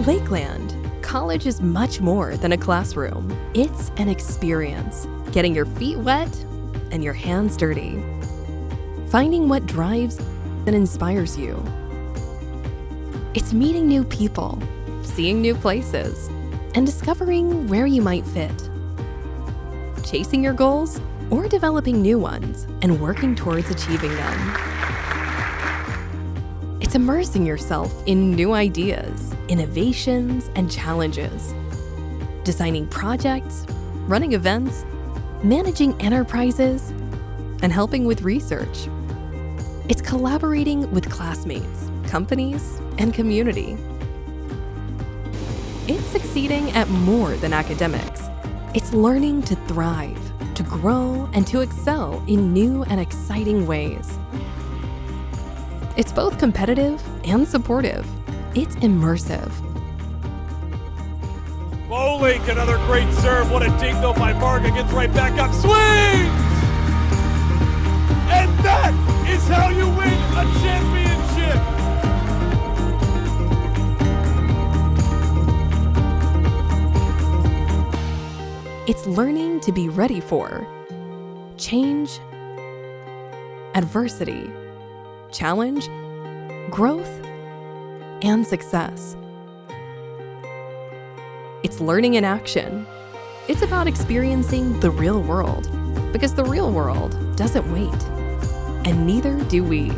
At Lakeland, college is much more than a classroom. It's an experience, getting your feet wet and your hands dirty. Finding what drives and inspires you. It's meeting new people, seeing new places, and discovering where you might fit. Chasing your goals or developing new ones and working towards achieving them. It's immersing yourself in new ideas, innovations, and challenges. Designing projects, running events, managing enterprises, and helping with research. It's collaborating with classmates, companies, and community. It's succeeding at more than academics. It's learning to thrive, to grow, and to excel in new and exciting ways. It's both competitive and supportive. It's immersive. Bowling, another great serve. What a dig though by Varga. Gets right back up, swings! And that is how you win a championship. It's learning to be ready for change, adversity, challenge, growth, and success. It's learning in action. It's about experiencing the real world, because the real world doesn't wait, and neither do we.